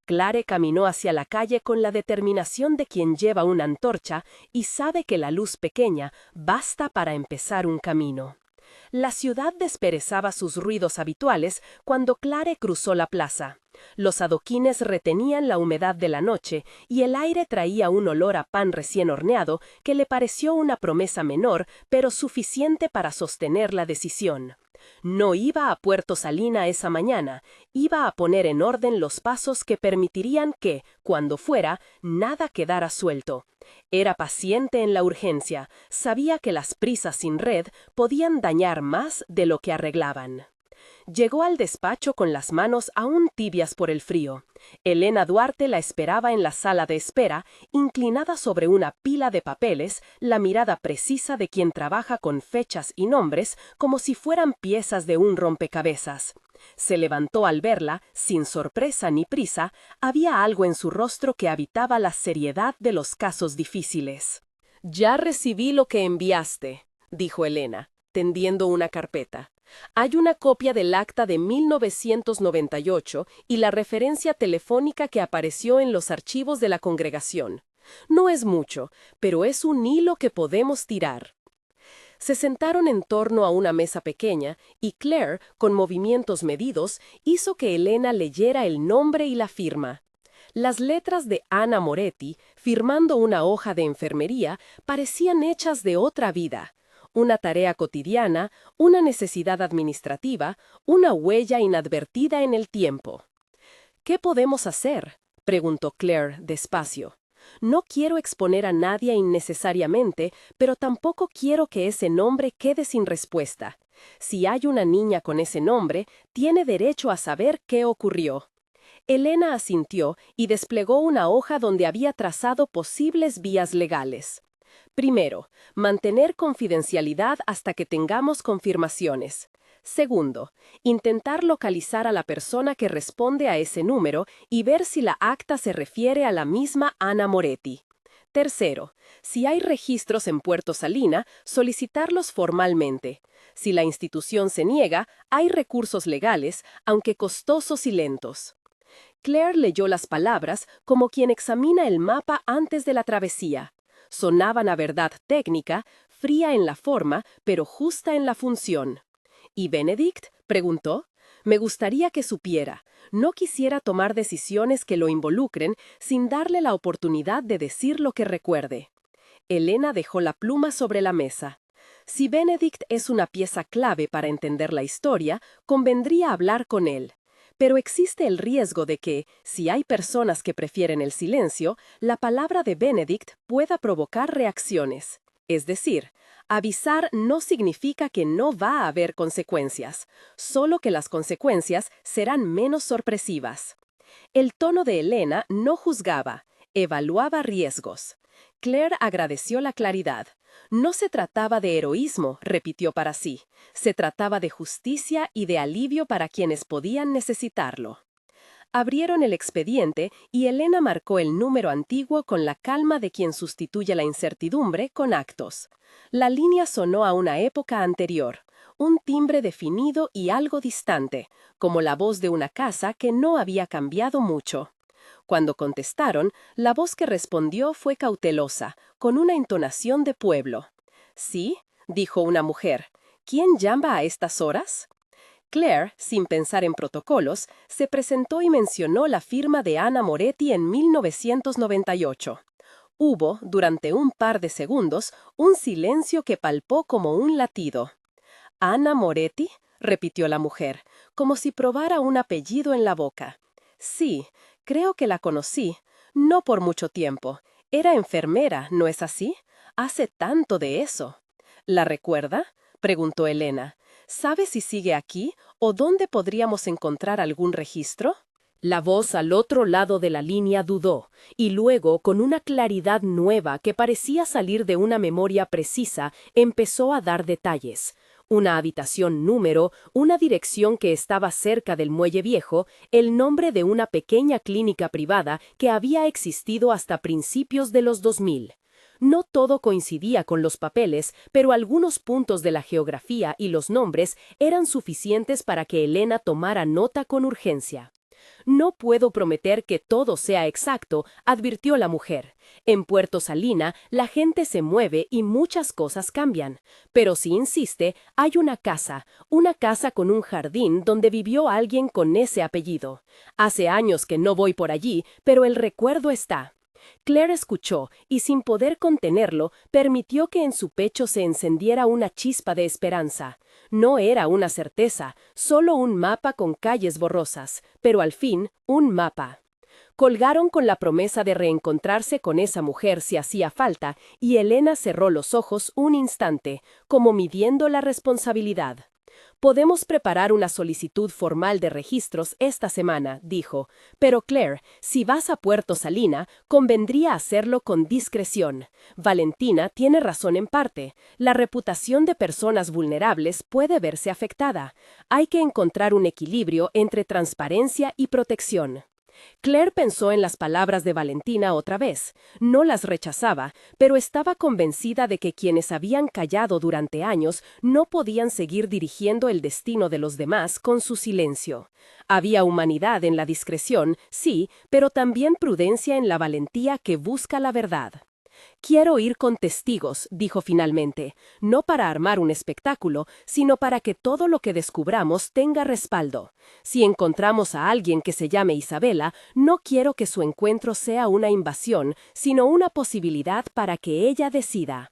A: Clare caminó hacia la calle con la determinación de quien lleva una antorcha y sabe que la luz pequeña basta para empezar un camino. La ciudad desperezaba sus ruidos habituales cuando Clare cruzó la plaza. Los adoquines retenían la humedad de la noche y el aire traía un olor a pan recién horneado que le pareció una promesa menor, pero suficiente para sostener la decisión. No iba a Puerto Salina esa mañana, iba a poner en orden los pasos que permitirían que, cuando fuera, nada quedara suelto. Era paciente en la urgencia, sabía que las prisas sin red podían dañar más de lo que arreglaban. Llegó al despacho con las manos aún tibias por el frío. Elena Duarte la esperaba en la sala de espera, inclinada sobre una pila de papeles, la mirada precisa de quien trabaja con fechas y nombres como si fueran piezas de un rompecabezas. Se levantó al verla, sin sorpresa ni prisa, había algo en su rostro que habitaba la seriedad de los casos difíciles. «Ya recibí lo que enviaste», dijo Elena, tendiendo una carpeta. Hay una copia del acta de 1998 y la referencia telefónica que apareció en los archivos de la congregación. No es mucho, pero es un hilo que podemos tirar. Se sentaron en torno a una mesa pequeña y Claire, con movimientos medidos, hizo que Elena leyera el nombre y la firma. Las letras de Ana Moretti, firmando una hoja de enfermería, parecían hechas de otra vida. Una tarea cotidiana, una necesidad administrativa, una huella inadvertida en el tiempo. «¿Qué podemos hacer?», preguntó Claire despacio. «No quiero exponer a nadie innecesariamente, pero tampoco quiero que ese nombre quede sin respuesta. Si hay una niña con ese nombre, tiene derecho a saber qué ocurrió». Elena asintió y desplegó una hoja donde había trazado posibles vías legales. Primero, mantener confidencialidad hasta que tengamos confirmaciones. Segundo, intentar localizar a la persona que responde a ese número y ver si la acta se refiere a la misma Ana Moretti. Tercero, si hay registros en Puerto Salina, solicitarlos formalmente. Si la institución se niega, hay recursos legales, aunque costosos y lentos. Claire leyó las palabras como quien examina el mapa antes de la travesía. Sonaban a verdad técnica, fría en la forma, pero justa en la función. ¿Y Benedict?, preguntó. Me gustaría que supiera. No quisiera tomar decisiones que lo involucren sin darle la oportunidad de decir lo que recuerde. Elena dejó la pluma sobre la mesa. Si Benedict es una pieza clave para entender la historia, convendría hablar con él. Pero existe el riesgo de que, si hay personas que prefieren el silencio, la palabra de Benedict pueda provocar reacciones. Es decir, avisar no significa que no va a haber consecuencias, solo que las consecuencias serán menos sorpresivas. El tono de Elena no juzgaba, evaluaba riesgos. Claire agradeció la claridad. No se trataba de heroísmo, repitió para sí. Se trataba de justicia y de alivio para quienes podían necesitarlo. Abrieron el expediente y Elena marcó el número antiguo con la calma de quien sustituye la incertidumbre con actos. La línea sonó a una época anterior, un timbre definido y algo distante, como la voz de una casa que no había cambiado mucho. Cuando contestaron, la voz que respondió fue cautelosa, con una entonación de pueblo. «Sí», dijo una mujer. «¿Quién llama a estas horas?» Claire, sin pensar en protocolos, se presentó y mencionó la firma de Ana Moretti en 1998. Hubo, durante un par de segundos, un silencio que palpó como un latido. «¿Ana Moretti?», repitió la mujer, como si probara un apellido en la boca. «Sí, creo que la conocí. No por mucho tiempo. Era enfermera, ¿no es así? Hace tanto de eso». «¿La recuerda?», preguntó Elena. «¿Sabe si sigue aquí o dónde podríamos encontrar algún registro?» La voz al otro lado de la línea dudó, y luego, con una claridad nueva que parecía salir de una memoria precisa, empezó a dar detalles. Una habitación número, una dirección que estaba cerca del Muelle Viejo, el nombre de una pequeña clínica privada que había existido hasta principios de los 2000. No todo coincidía con los papeles, pero algunos puntos de la geografía y los nombres eran suficientes para que Elena tomara nota con urgencia. «No puedo prometer que todo sea exacto», advirtió la mujer. «En Puerto Salina la gente se mueve y muchas cosas cambian. Pero si insiste, hay una casa con un jardín donde vivió alguien con ese apellido. Hace años que no voy por allí, pero el recuerdo está». Claire escuchó y, sin poder contenerlo, permitió que en su pecho se encendiera una chispa de esperanza. No era una certeza, solo un mapa con calles borrosas, pero al fin, un mapa. Colgaron con la promesa de reencontrarse con esa mujer si hacía falta, y Elena cerró los ojos un instante, como midiendo la responsabilidad. «Podemos preparar una solicitud formal de registros esta semana», dijo, «pero Claire, si vas a Puerto Salina, convendría hacerlo con discreción. Valentina tiene razón en parte. La reputación de personas vulnerables puede verse afectada. Hay que encontrar un equilibrio entre transparencia y protección». Claire pensó en las palabras de Valentina otra vez. No las rechazaba, pero estaba convencida de que quienes habían callado durante años no podían seguir dirigiendo el destino de los demás con su silencio. Había humanidad en la discreción, sí, pero también prudencia en la valentía que busca la verdad. «Quiero ir con testigos», dijo finalmente, «no para armar un espectáculo, sino para que todo lo que descubramos tenga respaldo. Si encontramos a alguien que se llame Isabela, no quiero que su encuentro sea una invasión, sino una posibilidad para que ella decida».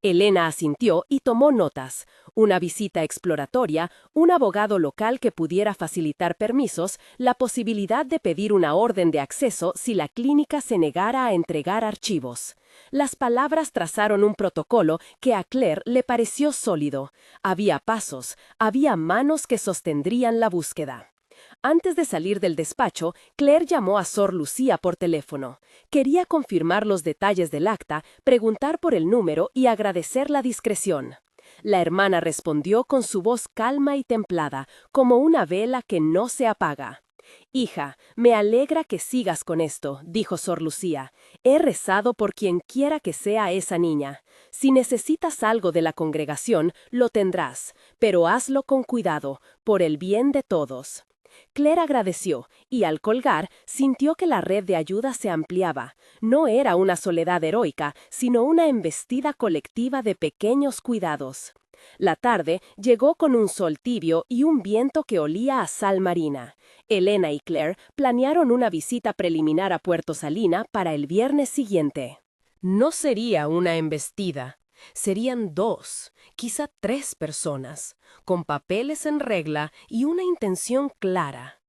A: Elena asintió y tomó notas. Una visita exploratoria, un abogado local que pudiera facilitar permisos, la posibilidad de pedir una orden de acceso si la clínica se negara a entregar archivos. Las palabras trazaron un protocolo que a Claire le pareció sólido. Había pasos, había manos que sostendrían la búsqueda. Antes de salir del despacho, Claire llamó a Sor Lucía por teléfono. Quería confirmar los detalles del acta, preguntar por el número y agradecer la discreción. La hermana respondió con su voz calma y templada, como una vela que no se apaga. Hija, me alegra que sigas con esto, dijo Sor Lucía. He rezado por quien quiera que sea esa niña. Si necesitas algo de la congregación, lo tendrás, pero hazlo con cuidado, por el bien de todos. Claire agradeció, y al colgar, sintió que la red de ayuda se ampliaba. No era una soledad heroica, sino una embestida colectiva de pequeños cuidados. La tarde llegó con un sol tibio y un viento que olía a sal marina. Elena y Claire planearon una visita preliminar a Puerto Salina para el viernes siguiente. No sería una embestida. Serían 2, quizá 3 personas, con papeles en regla y una intención clara.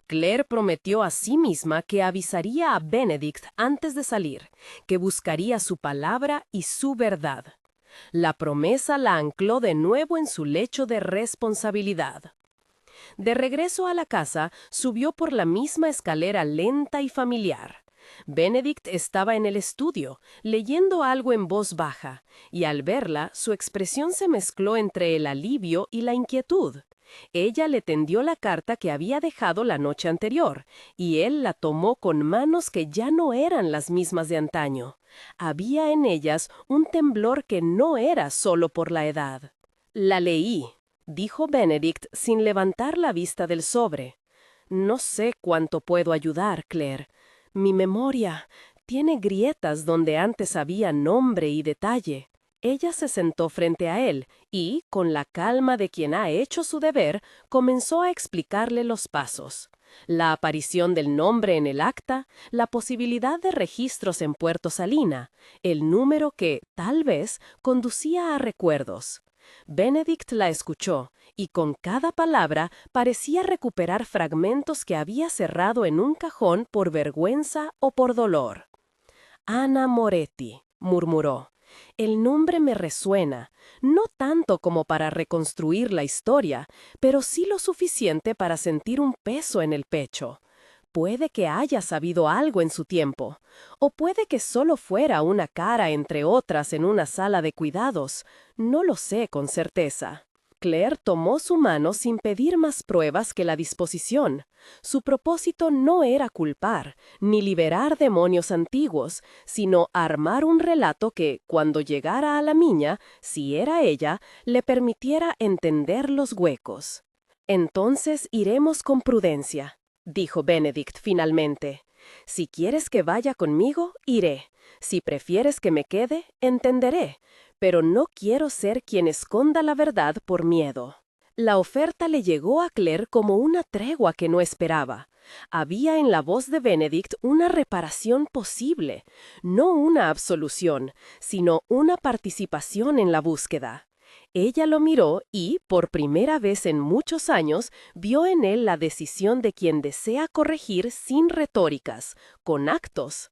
A: Claire prometió a sí misma que avisaría a Benedict antes de salir, que buscaría su palabra y su verdad. La promesa la ancló de nuevo en su lecho de responsabilidad. De regreso a la casa, subió por la misma escalera lenta y familiar. Benedict estaba en el estudio, leyendo algo en voz baja, y al verla, su expresión se mezcló entre el alivio y la inquietud. Ella le tendió la carta que había dejado la noche anterior, y él la tomó con manos que ya no eran las mismas de antaño. Había en ellas un temblor que no era solo por la edad. «La leí», dijo Benedict sin levantar la vista del sobre. «No sé cuánto puedo ayudar, Claire. Mi memoria tiene grietas donde antes había nombre y detalle». Ella se sentó frente a él y, con la calma de quien ha hecho su deber, comenzó a explicarle los pasos. La aparición del nombre en el acta, la posibilidad de registros en Puerto Salina, el número que, tal vez, conducía a recuerdos. Benedict la escuchó, y con cada palabra parecía recuperar fragmentos que había cerrado en un cajón por vergüenza o por dolor. «Ana Moretti», murmuró. «El nombre me resuena, no tanto como para reconstruir la historia, pero sí lo suficiente para sentir un peso en el pecho. Puede que haya sabido algo en su tiempo, o puede que solo fuera una cara entre otras en una sala de cuidados. No lo sé con certeza». Claire tomó su mano sin pedir más pruebas que la disposición. Su propósito no era culpar, ni liberar demonios antiguos, sino armar un relato que, cuando llegara a la niña, si era ella, le permitiera entender los huecos. «Entonces iremos con prudencia», dijo Benedict finalmente. «Si quieres que vaya conmigo, iré. Si prefieres que me quede, entenderé. Pero no quiero ser quien esconda la verdad por miedo». La oferta le llegó a Claire como una tregua que no esperaba. Había en la voz de Benedict una reparación posible, no una absolución, sino una participación en la búsqueda. Ella lo miró y, por primera vez en muchos años, vio en él la decisión de quien desea corregir sin retóricas, con actos.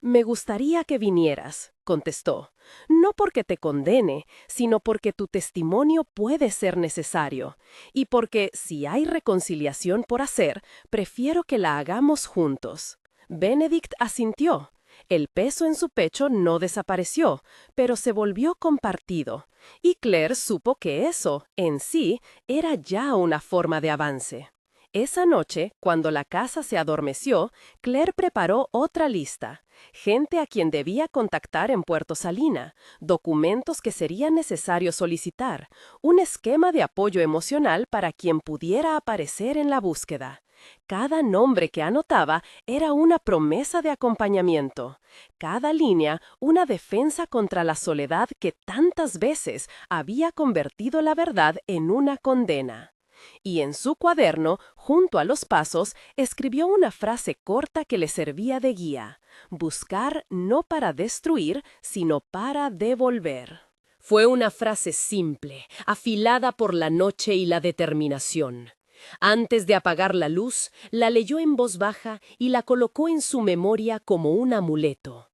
A: «Me gustaría que vinieras», contestó, «no porque te condene, sino porque tu testimonio puede ser necesario, y porque, si hay reconciliación por hacer, prefiero que la hagamos juntos». Benedict asintió. El peso en su pecho no desapareció, pero se volvió compartido, y Claire supo que eso, en sí, era ya una forma de avance. Esa noche, cuando la casa se adormeció, Claire preparó otra lista. Gente a quien debía contactar en Puerto Salina, documentos que sería necesario solicitar, un esquema de apoyo emocional para quien pudiera aparecer en la búsqueda. Cada nombre que anotaba era una promesa de acompañamiento. Cada línea, una defensa contra la soledad que tantas veces había convertido la verdad en una condena. Y en su cuaderno, junto a los pasos, escribió una frase corta que le servía de guía: buscar no para destruir, sino para devolver. Fue una frase simple, afilada por la noche y la determinación. Antes de apagar la luz, la leyó en voz baja y la colocó en su memoria como un amuleto.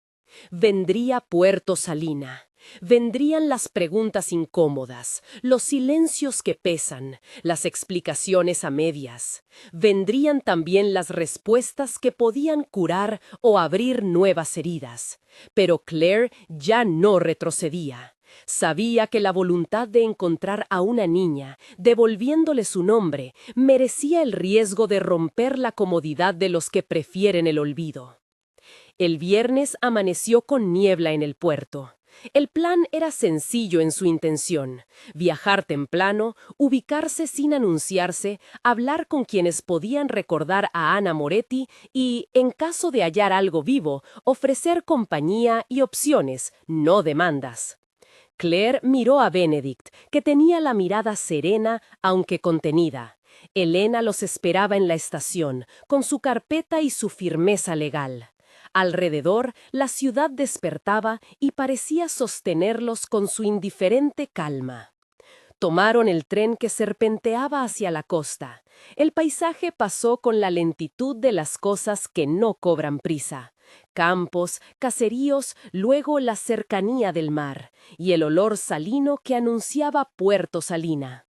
A: Vendría Puerto Salina. Vendrían las preguntas incómodas, los silencios que pesan, las explicaciones a medias. Vendrían también las respuestas que podían curar o abrir nuevas heridas. Pero Claire ya no retrocedía. Sabía que la voluntad de encontrar a una niña, devolviéndole su nombre, merecía el riesgo de romper la comodidad de los que prefieren el olvido. El viernes amaneció con niebla en el puerto. El plan era sencillo en su intención: viajar temprano, ubicarse sin anunciarse, hablar con quienes podían recordar a Ana Moretti y, en caso de hallar algo vivo, ofrecer compañía y opciones, no demandas. Claire miró a Benedict, que tenía la mirada serena, aunque contenida. Elena los esperaba en la estación, con su carpeta y su firmeza legal. Alrededor, la ciudad despertaba y parecía sostenerlos con su indiferente calma. Tomaron el tren que serpenteaba hacia la costa. El paisaje pasó con la lentitud de las cosas que no cobran prisa. Campos, caseríos, luego la cercanía del mar, y el olor salino que anunciaba Puerto Salina.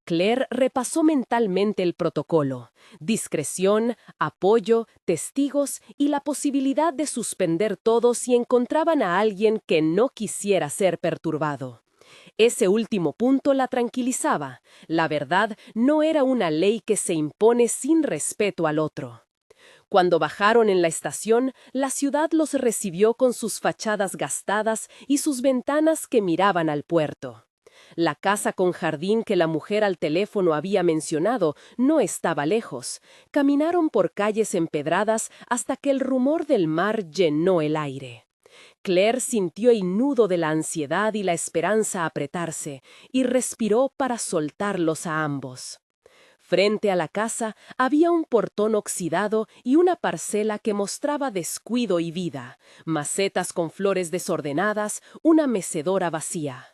A: Claire repasó mentalmente el protocolo: discreción, apoyo, testigos y la posibilidad de suspender todo si encontraban a alguien que no quisiera ser perturbado. Ese último punto la tranquilizaba. La verdad no era una ley que se impone sin respeto al otro. Cuando bajaron en la estación, la ciudad los recibió con sus fachadas gastadas y sus ventanas que miraban al puerto. La casa con jardín que la mujer al teléfono había mencionado no estaba lejos. Caminaron por calles empedradas hasta que el rumor del mar llenó el aire. Claire sintió el nudo de la ansiedad y la esperanza apretarse, y respiró para soltarlos a ambos. Frente a la casa había un portón oxidado y una parcela que mostraba descuido y vida, macetas con flores desordenadas, una mecedora vacía.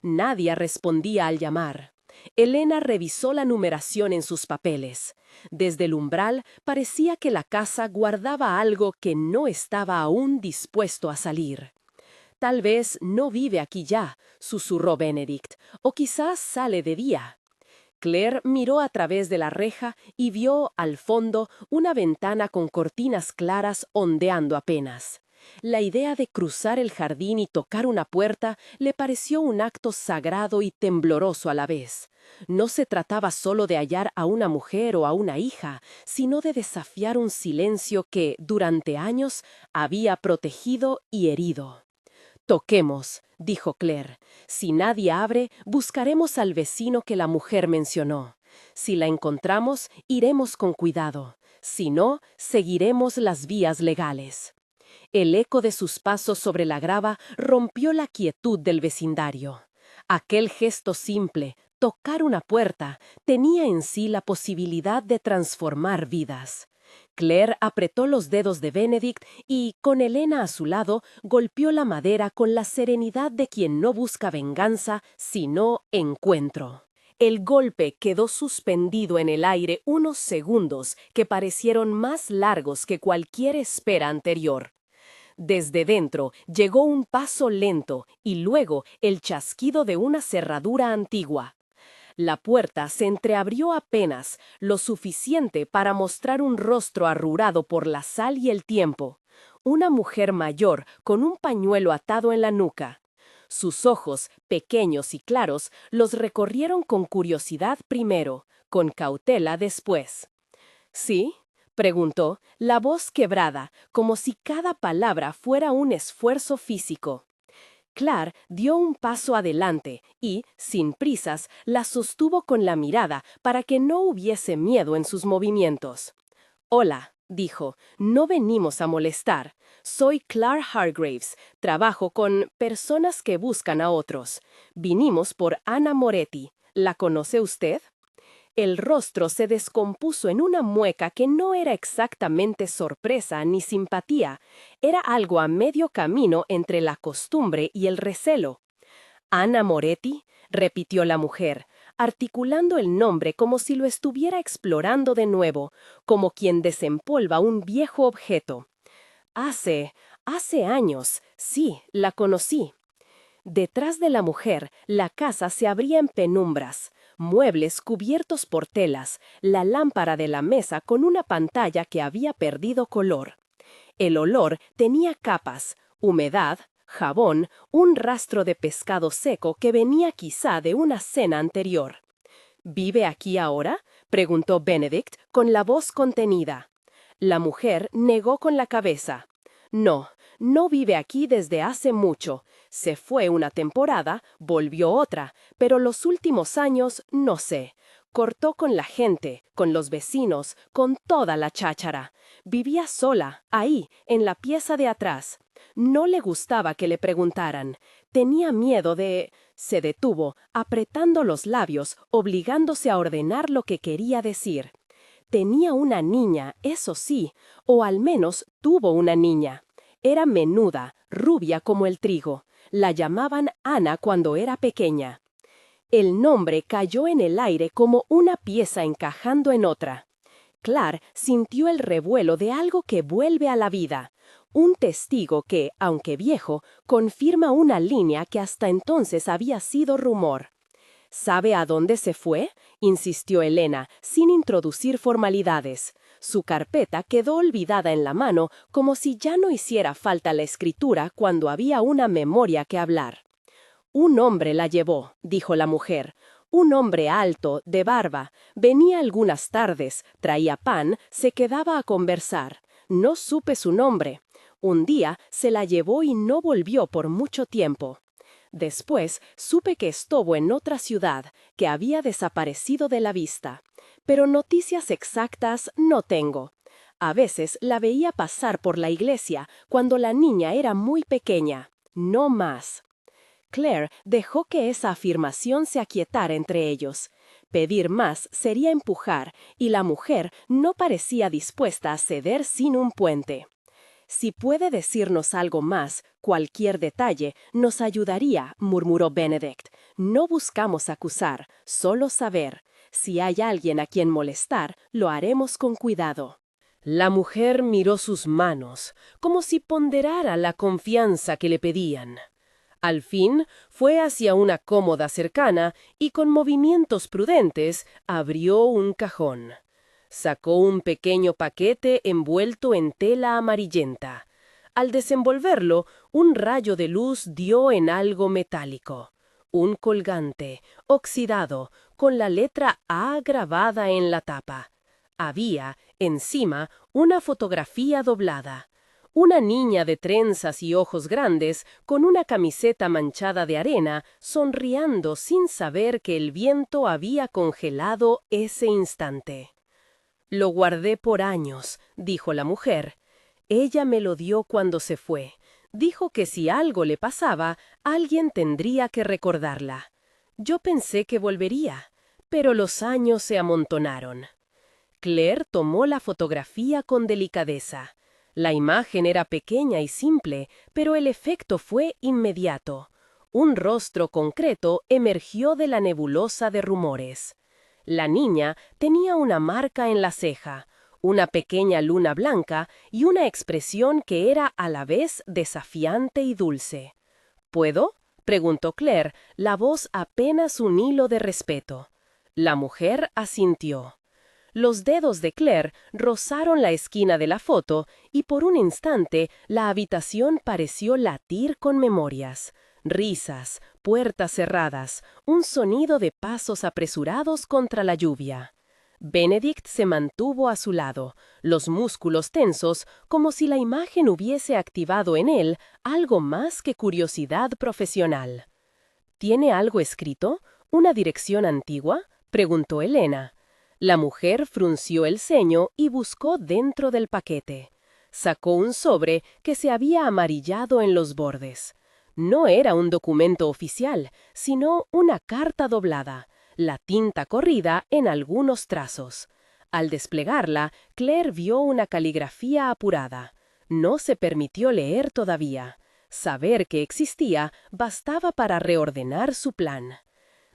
A: Nadie respondía al llamar. Elena revisó la numeración en sus papeles. Desde el umbral parecía que la casa guardaba algo que no estaba aún dispuesto a salir. «Tal vez no vive aquí ya», susurró Benedict, «o quizás sale de día». Claire miró a través de la reja y vio, al fondo, una ventana con cortinas claras ondeando apenas. La idea de cruzar el jardín y tocar una puerta le pareció un acto sagrado y tembloroso a la vez. No se trataba solo de hallar a una mujer o a una hija, sino de desafiar un silencio que, durante años, había protegido y herido. «Toquemos», dijo Claire. «Si nadie abre, buscaremos al vecino que la mujer mencionó. Si la encontramos, iremos con cuidado. Si no, seguiremos las vías legales». El eco de sus pasos sobre la grava rompió la quietud del vecindario. Aquel gesto simple, tocar una puerta, tenía en sí la posibilidad de transformar vidas. Claire apretó los dedos de Benedict y, con Elena a su lado, golpeó la madera con la serenidad de quien no busca venganza, sino encuentro. El golpe quedó suspendido en el aire unos segundos que parecieron más largos que cualquier espera anterior. Desde dentro llegó un paso lento y luego el chasquido de una cerradura antigua. La puerta se entreabrió apenas, lo suficiente para mostrar un rostro arrugado por la sal y el tiempo. Una mujer mayor con un pañuelo atado en la nuca. Sus ojos, pequeños y claros, los recorrieron con curiosidad primero, con cautela después. «¿Sí?», preguntó, la voz quebrada, como si cada palabra fuera un esfuerzo físico. Claire dio un paso adelante y, sin prisas, la sostuvo con la mirada para que no hubiese miedo en sus movimientos. «Hola», dijo, «no venimos a molestar. Soy Claire Hargreaves. Trabajo con personas que buscan a otros. Vinimos por Ana Moretti. ¿La conoce usted?». El rostro se descompuso en una mueca que no era exactamente sorpresa ni simpatía. Era algo a medio camino entre la costumbre y el recelo. «¿Ana Moretti?», repitió la mujer, articulando el nombre como si lo estuviera explorando de nuevo, como quien desempolva un viejo objeto. Hace años, sí, la conocí». Detrás de la mujer, la casa se abría en penumbras. Muebles cubiertos por telas, la lámpara de la mesa con una pantalla que había perdido color. El olor tenía capas: humedad, jabón, un rastro de pescado seco que venía quizá de una cena anterior. ¿Vive aquí ahora?, preguntó Benedict con la voz contenida. La mujer negó con la cabeza. No, no vive aquí desde hace mucho. Se fue una temporada, volvió otra, pero los últimos años no sé. Cortó con la gente, con los vecinos, con toda la cháchara. Vivía sola, ahí, en la pieza de atrás. No le gustaba que le preguntaran. Tenía miedo de... Se detuvo, apretando los labios, obligándose a ordenar lo que quería decir. Tenía una niña, eso sí, o al menos tuvo una niña. Era menuda, rubia como el trigo. La llamaban Ana cuando era pequeña. El nombre cayó en el aire como una pieza encajando en otra. Claire sintió el revuelo de algo que vuelve a la vida. Un testigo que, aunque viejo, confirma una línea que hasta entonces había sido rumor. ¿Sabe a dónde se fue?, insistió Elena, sin introducir formalidades. Su carpeta quedó olvidada en la mano, como si ya no hiciera falta la escritura cuando había una memoria que hablar. Un hombre la llevó, dijo la mujer. Un hombre alto, de barba. Venía algunas tardes, traía pan, se quedaba a conversar. No supe su nombre. Un día se la llevó y no volvió por mucho tiempo. Después supe que estuvo en otra ciudad, que había desaparecido de la vista. Pero noticias exactas no tengo. A veces la veía pasar por la iglesia cuando la niña era muy pequeña. No más. Claire dejó que esa afirmación se aquietara entre ellos. Pedir más sería empujar, y la mujer no parecía dispuesta a ceder sin un puente. Si puede decirnos algo más, cualquier detalle, nos ayudaría, murmuró Benedict. No buscamos acusar, solo saber. Si hay alguien a quien molestar, lo haremos con cuidado. La mujer miró sus manos, como si ponderara la confianza que le pedían. Al fin, fue hacia una cómoda cercana y con movimientos prudentes abrió un cajón. Sacó un pequeño paquete envuelto en tela amarillenta. Al desenvolverlo, un rayo de luz dio en algo metálico. Un colgante, oxidado, con la letra A grabada en la tapa. Había, encima, una fotografía doblada. Una niña de trenzas y ojos grandes, con una camiseta manchada de arena, sonriendo sin saber que el viento había congelado ese instante. Lo guardé por años, dijo la mujer. Ella me lo dio cuando se fue. Dijo que si algo le pasaba, alguien tendría que recordarla. Yo pensé que volvería, pero los años se amontonaron. Claire tomó la fotografía con delicadeza. La imagen era pequeña y simple, pero el efecto fue inmediato. Un rostro concreto emergió de la nebulosa de rumores. La niña tenía una marca en la ceja, una pequeña luna blanca y una expresión que era a la vez desafiante y dulce. ¿Puedo?, preguntó Claire, la voz apenas un hilo de respeto. La mujer asintió. Los dedos de Claire rozaron la esquina de la foto y por un instante la habitación pareció latir con memorias. Risas, puertas cerradas, un sonido de pasos apresurados contra la lluvia. Benedict se mantuvo a su lado, los músculos tensos, como si la imagen hubiese activado en él algo más que curiosidad profesional. ¿Tiene algo escrito? ¿Una dirección antigua?, preguntó Elena. La mujer frunció el ceño y buscó dentro del paquete. Sacó un sobre que se había amarillado en los bordes. No era un documento oficial, sino una carta doblada, la tinta corrida en algunos trazos. Al desplegarla, Claire vio una caligrafía apurada. No se permitió leer todavía. Saber que existía bastaba para reordenar su plan.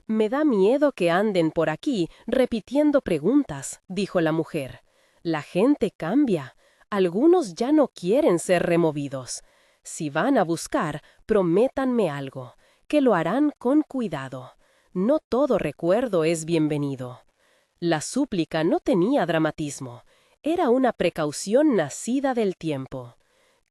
A: «Me da miedo que anden por aquí repitiendo preguntas», dijo la mujer. «La gente cambia. Algunos ya no quieren ser removidos. Si van a buscar, prométanme algo, que lo harán con cuidado. No todo recuerdo es bienvenido». La súplica no tenía dramatismo. Era una precaución nacida del tiempo.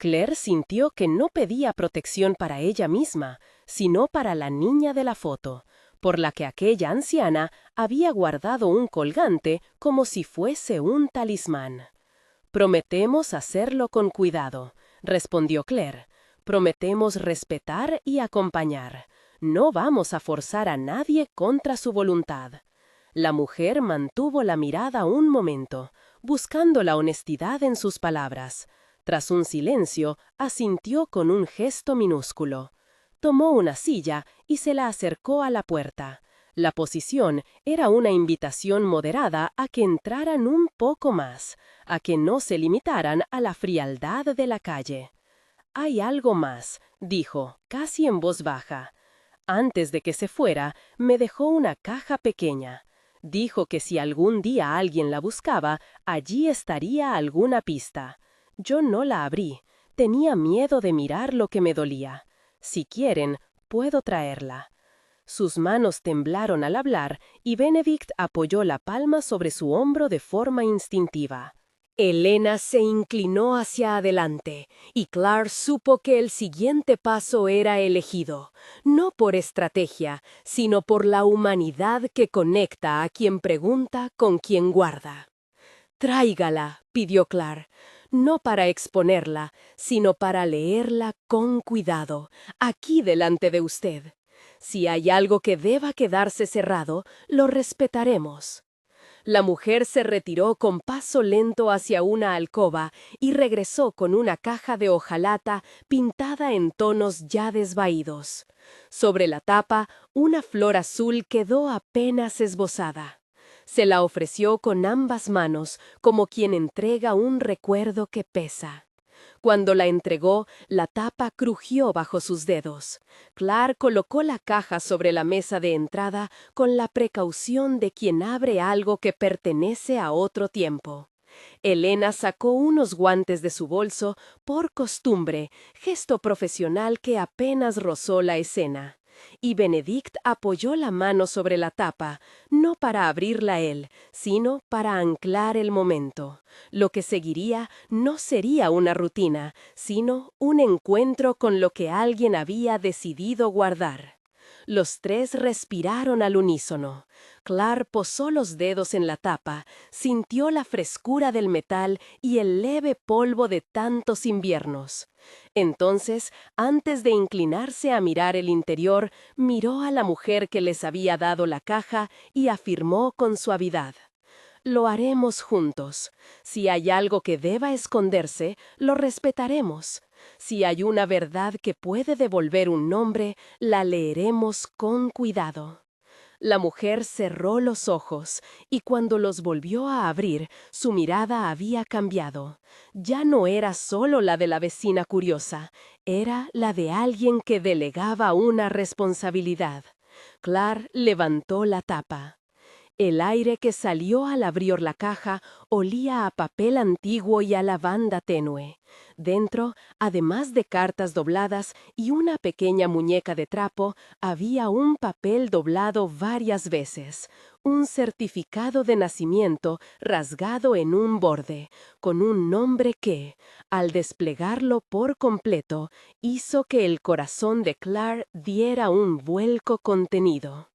A: Claire sintió que no pedía protección para ella misma, sino para la niña de la foto, por la que aquella anciana había guardado un colgante como si fuese un talismán. «Prometemos hacerlo con cuidado», respondió Claire. «Prometemos respetar y acompañar. No vamos a forzar a nadie contra su voluntad». La mujer mantuvo la mirada un momento, buscando la honestidad en sus palabras. Tras un silencio, asintió con un gesto minúsculo. Tomó una silla y se la acercó a la puerta. La posición era una invitación moderada a que entraran un poco más, a que no se limitaran a la frialdad de la calle. «Hay algo más», dijo, casi en voz baja. «Antes de que se fuera, me dejó una caja pequeña. Dijo que si algún día alguien la buscaba, allí estaría alguna pista. Yo no la abrí. Tenía miedo de mirar lo que me dolía. Si quieren, puedo traerla». Sus manos temblaron al hablar y Benedict apoyó la palma sobre su hombro de forma instintiva. Elena se inclinó hacia adelante y Claire supo que el siguiente paso era elegido, no por estrategia, sino por la humanidad que conecta a quien pregunta con quien guarda. «Tráigala», pidió Claire, no para exponerla, sino para leerla con cuidado, aquí delante de usted. Si hay algo que deba quedarse cerrado, lo respetaremos. La mujer se retiró con paso lento hacia una alcoba y regresó con una caja de hojalata pintada en tonos ya desvaídos. Sobre la tapa, una flor azul quedó apenas esbozada. Se la ofreció con ambas manos, como quien entrega un recuerdo que pesa. Cuando la entregó, la tapa crujió bajo sus dedos. Claire colocó la caja sobre la mesa de entrada con la precaución de quien abre algo que pertenece a otro tiempo. Elena sacó unos guantes de su bolso, por costumbre, gesto profesional que apenas rozó la escena. Y Benedict apoyó la mano sobre la tapa, no para abrirla él, sino para anclar el momento. Lo que seguiría no sería una rutina, sino un encuentro con lo que alguien había decidido guardar. Los tres respiraron al unísono. Claire posó los dedos en la tapa, sintió la frescura del metal y el leve polvo de tantos inviernos. Entonces, antes de inclinarse a mirar el interior, miró a la mujer que les había dado la caja y afirmó con suavidad: «Lo haremos juntos. Si hay algo que deba esconderse, lo respetaremos. Si hay una verdad que puede devolver un nombre, la leeremos con cuidado». La mujer cerró los ojos y cuando los volvió a abrir, su mirada había cambiado. Ya no era solo la de la vecina curiosa, era la de alguien que delegaba una responsabilidad. Claire levantó la tapa. El aire que salió al abrir la caja olía a papel antiguo y a lavanda tenue. Dentro, además de cartas dobladas y una pequeña muñeca de trapo, había un papel doblado varias veces, un certificado de nacimiento rasgado en un borde, con un nombre que, al desplegarlo por completo, hizo que el corazón de Claire diera un vuelco contenido.